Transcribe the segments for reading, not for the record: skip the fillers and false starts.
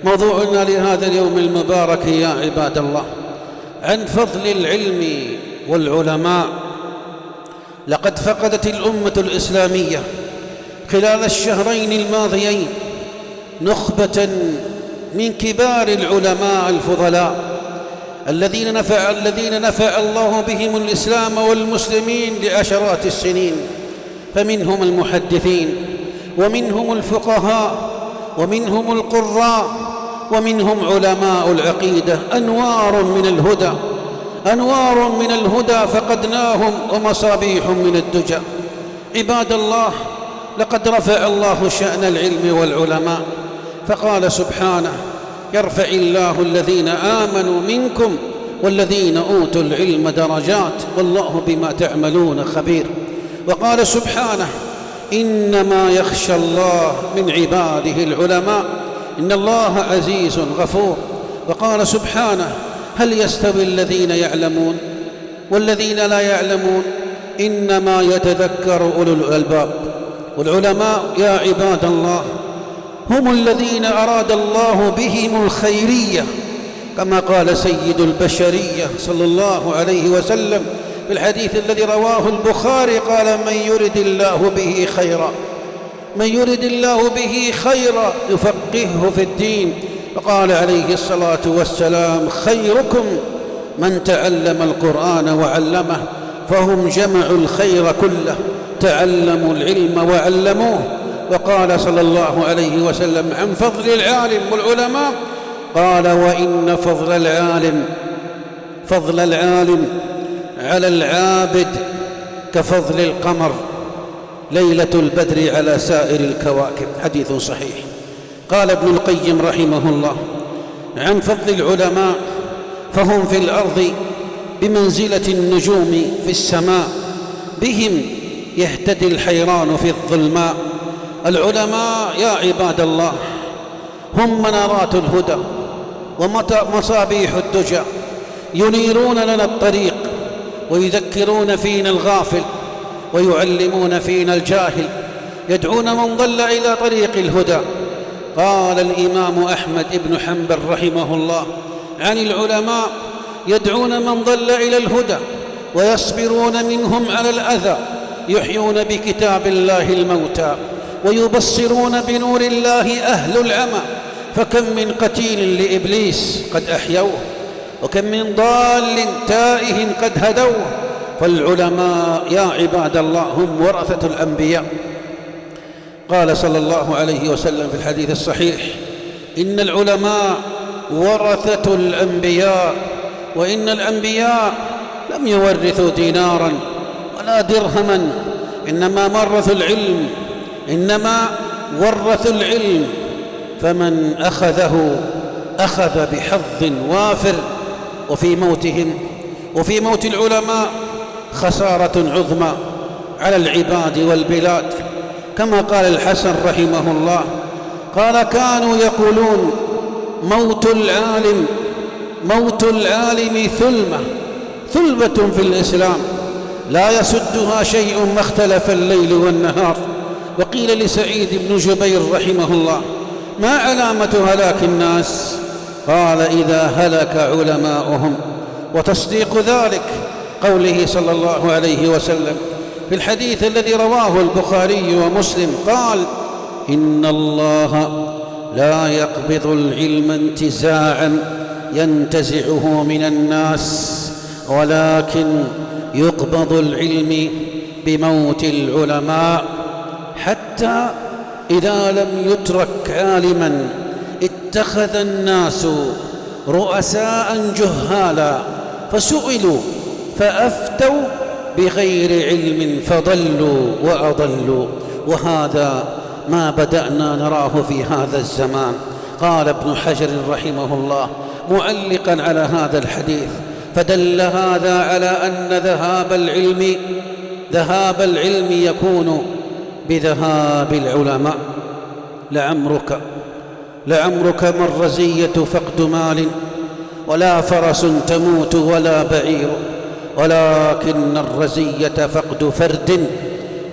موضوعنا لهذا اليوم المبارك يا عباد الله عن فضل العلم والعلماء. لقد فقدت الأمة الإسلامية خلال الشهرين الماضيين نخبة من كبار العلماء الفضلاء الذين نفع الله بهم الإسلام والمسلمين لعشرات السنين، فمنهم المحدثين ومنهم الفقهاء ومنهم القراء ومنهم علماء العقيدة، أنوار من الهدى فقدناهم ومصابيح من الدجى. عباد الله، لقد رفع الله شأن العلم والعلماء فقال سبحانه: يرفع الله الذين آمنوا منكم والذين أوتوا العلم درجات والله بما تعملون خبير. وقال سبحانه: إنما يخشى الله من عباده العلماء إن الله عزيز غفور. وقال سبحانه: هل يستوي الذين يعلمون والذين لا يعلمون إنما يتذكر أولو الألباب. والعلماء يا عباد الله هم الذين أراد الله بهم الخيرية، كما قال سيد البشرية صلى الله عليه وسلم في الحديث الذي رواه البخاري قال: من يرد الله به خيرا يفقهه في الدين. وقال عليه الصلاة والسلام: خيركم من تعلم القرآن وعلمه، فهم جمعوا الخير كله، تعلموا العلم وعلموه. وقال صلى الله عليه وسلم عن فضل العالم والعلماء قال: وإن فضل العالم على العابد كفضل القمر ليلة البدر على سائر الكواكب. حديث صحيح. قال ابن القيم رحمه الله عن فضل العلماء: فهم في الأرض بمنزلة النجوم في السماء، بهم يهتدي الحيران في الظلماء. العلماء يا عباد الله هم منارات الهدى ومصابيح الدجى، ينيرون لنا الطريق ويذكرون فينا الغافل ويعلمون فينا الجاهل، يدعون من ضل إلى طريق الهدى. قال الإمام أحمد بن حنبل رحمه الله عن العلماء: يدعون من ضل إلى الهدى ويصبرون منهم على الأذى، يحيون بكتاب الله الموتى ويبصرون بنور الله أهل العمى. فكم من قتيل لإبليس قد أحيوه، وكم من ضال تائه قد هدوه. فالعلماء يا عباد الله هم ورثة الأنبياء. قال صلى الله عليه وسلم في الحديث الصحيح: إن العلماء ورثة الأنبياء، وإن الأنبياء لم يورثوا دينارا ولا درهما، إنما ورثوا العلم، فمن أخذه أخذ بحظ وافر. وفي موت العلماء خسارة عظمى على العباد والبلاد، كما قال الحسن رحمه الله قال: كانوا يقولون موت العالم ثلمة في الإسلام لا يسدها شيء ما اختلف الليل والنهار. وقيل لسعيد بن جبير رحمه الله: ما علامة هلاك الناس؟ قال: إذا هلك علماؤهم. وتصديق ذلك قوله صلى الله عليه وسلم في الحديث الذي رواه البخاري ومسلم قال: إن الله لا يقبض العلم انتزاعا ينتزعه من الناس، ولكن يقبض العلم بموت العلماء، حتى إذا لم يترك عالما اتخذ الناس رؤساء جهالا فسئلوا فأفتوا بغير علم فضلوا وأضلوا. وهذا ما بدأنا نراه في هذا الزمان. قال ابن حجر رحمه الله معلقا على هذا الحديث: فدل هذا على أن ذهاب العلم يكون بذهاب العلماء. لعمرك ما الرزية فقد مال، ولا فرس تموت ولا بعير، ولكن الرزية فقد فرد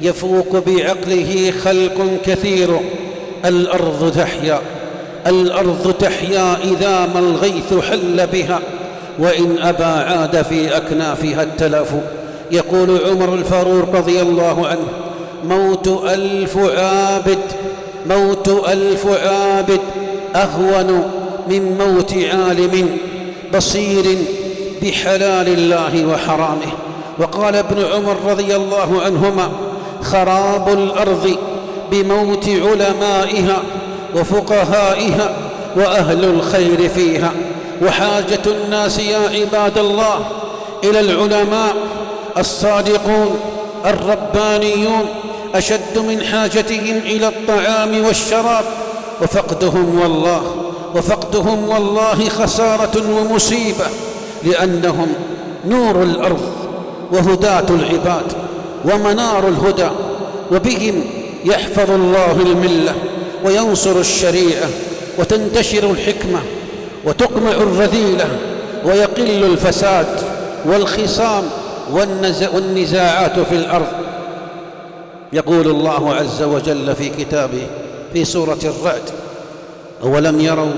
يفوق بعقله خلق كثير. الأرض تحيا الأرض تحيا إذا ما الغيث حل بها، وإن أبى عاد في أكنافها التلف. يقول عمر الفاروق رضي الله عنه: موت ألف عابد أهون من موت عالم بصير بحلال الله وحرامه. وقال ابن عمر رضي الله عنهما: خراب الأرض بموت علمائها وفقهائها وأهل الخير فيها. وحاجة الناس يا عباد الله إلى العلماء الصادقون الربانيون أشد من حاجتهم إلى الطعام والشراب، وفقدهم والله خسارة ومصيبة، لأنهم نور الأرض وهداة العباد ومنار الهدى، وبهم يحفظ الله الملة وينصر الشريعة وتنتشر الحكمة وتقمع الرذيلة ويقل الفساد والخصام والنزاعات في الأرض. يقول الله عز وجل في كتابه في سورة الرعد: أولم يروا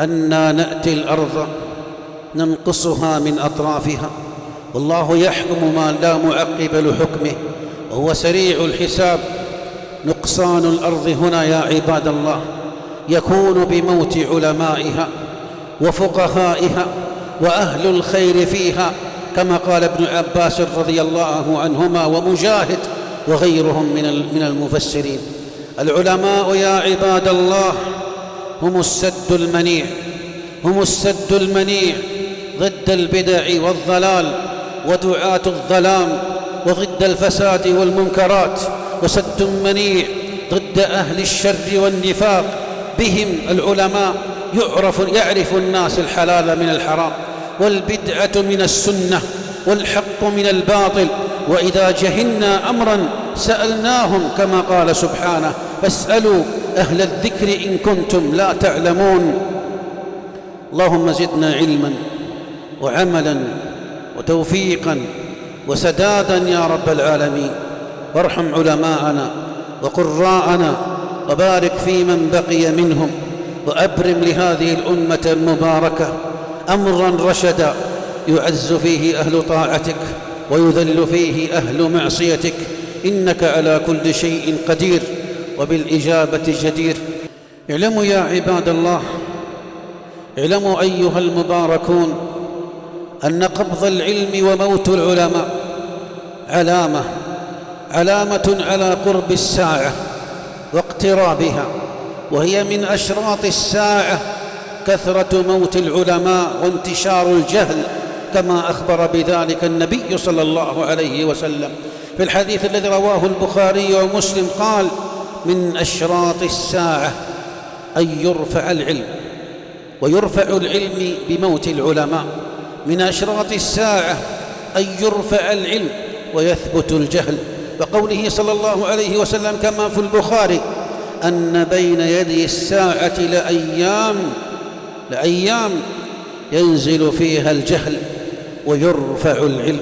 أنا نأتي الأرض ننقصها من أطرافها والله يحكم ما لا معقب لحكمه وهو سريع الحساب. نقصان الأرض هنا يا عباد الله يكون بموت علمائها وفقهائها وأهل الخير فيها، كما قال ابن عباس رضي الله عنهما ومجاهد وغيرهم من المفسرين. العلماء يا عباد الله هم السد المنيع ضد البدع والضلال ودعاة الظلام، وضد الفساد والمنكرات، وسد منيع ضد أهل الشر والنفاق. بهم العلماء يعرف الناس الحلال من الحرام، والبدعة من السنة، والحق من الباطل. وإذا جهلنا أمرا سألناهم، كما قال سبحانه: فاسألوا أهل الذكر إن كنتم لا تعلمون. اللهم زدنا علما وعملا وتوفيقا وسدادا يا رب العالمين، وارحم علماءنا وقراءنا، وبارك في من بقي منهم، وأبرم لهذه الأمة المباركة أمرا رشدا يعز فيه أهل طاعتك ويذل فيه أهل معصيتك، إنك على كل شيء قدير وبالإجابة جدير. اعلموا يا عباد الله، اعلموا أيها المباركون، أن قبض العلم وموت العلماء علامة على قرب الساعة واقترابها، وهي من أشراط الساعة كثرة موت العلماء وانتشار الجهل، كما أخبر بذلك النبي صلى الله عليه وسلم في الحديث الذي رواه البخاري ومسلم، قال: من أشراط الساعة أن يرفع العلم، ويرفع العلم بموت العلماء. من أشراط الساعة أن يرفع العلم ويثبت الجهل. وقوله صلى الله عليه وسلم كما في البخاري: أن بين يدي الساعة لأيام ينزل فيها الجهل ويرفع العلم.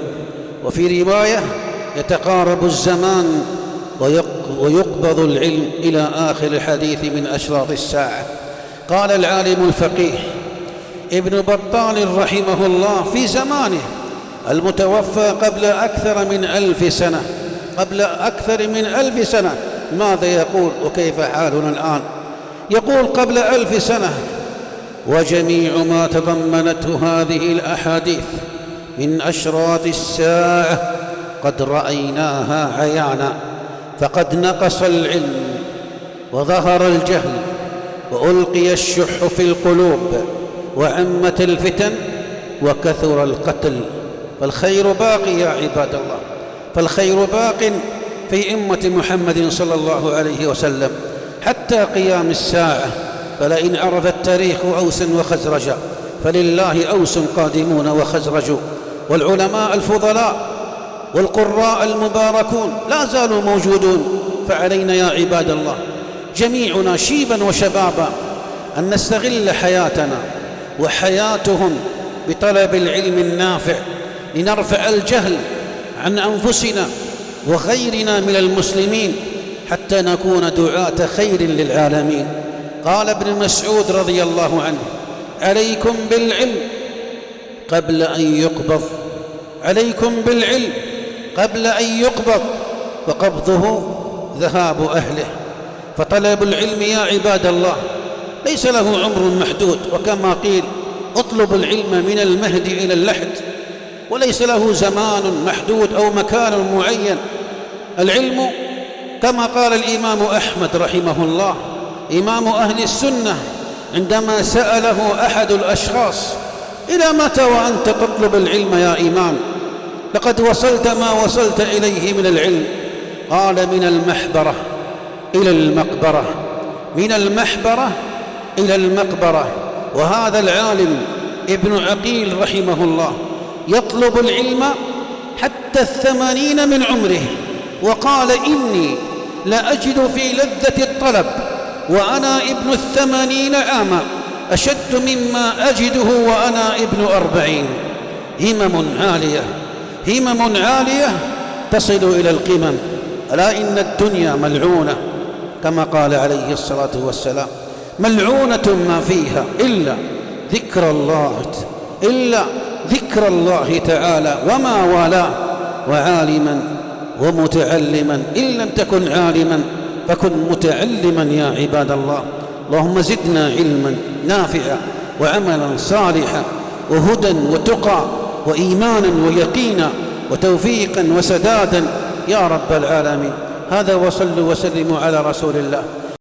وفي رواية: يتقارب الزمان ويقبض العلم، إلى آخر الحديث من أشراط الساعة. قال العالم الفقيه ابن بطال رحمه الله في زمانه المتوفى قبل أكثر من 1000 سنة، ماذا يقول وكيف حالنا الآن؟ يقول قبل 1000 سنة: وجميع ما تضمنته هذه الأحاديث من أشراط الساعة قد رأيناها عيانا، فقد نقص العلم وظهر الجهل وألقي الشح في القلوب وعمت الفتن وكثر القتل، فالخير باقي يا عباد الله، فالخير باق في أمة محمد صلى الله عليه وسلم حتى قيام الساعة. فلئن عرف التاريخ أوسا وخزرجا فلله أوس قادمون وخزرج، والعلماء الفضلاء والقراء المباركون لا زالوا موجودون. فعلينا يا عباد الله جميعنا شيبا وشبابا أن نستغل حياتنا وحياتهم بطلب العلم النافع، لنرفع الجهل عن أنفسنا وغيرنا من المسلمين، حتى نكون دعاة خير للعالمين. قال ابن مسعود رضي الله عنه: عليكم بالعلم قبل أن يقبض، عليكم بالعلم قبل أن يقبض، وقبضه ذهاب أهله. فطلب العلم يا عباد الله ليس له عمر محدود، وكما قيل: اطلب العلم من المهد إلى اللحد، وليس له زمان محدود أو مكان معين. العلم كما قال الإمام أحمد رحمه الله إمام أهل السنة عندما سأله أحد الأشخاص: إلى متى وأنت تطلب العلم يا إمام؟ لقد وصلت ما وصلت إليه من العلم. قال: من المحبرة إلى المقبرة، من المحبرة إلى المقبرة. وهذا العالم ابن عقيل رحمه الله يطلب العلم حتى 80 من عمره، وقال: إني لأجد في لذة الطلب وأنا ابن 80 عاما أشد مما أجده وأنا ابن 40. همم عالية، همم عالية تصل إلى القمم. ألا إن الدنيا ملعونة كما قال عليه الصلاة والسلام: ملعونة ما فيها إلا ذكر الله، إلا ذكر الله تعالى وما والاه، وعالما ومتعلما. إن لم تكن عالما فكن متعلما يا عباد الله. اللهم زدنا علما نافعا وعملا صالحا وهدى وتقى وإيمانا ويقينا وتوفيقا وسدادا يا رب العالمين. هذا، وصلوا وسلموا على رسول الله.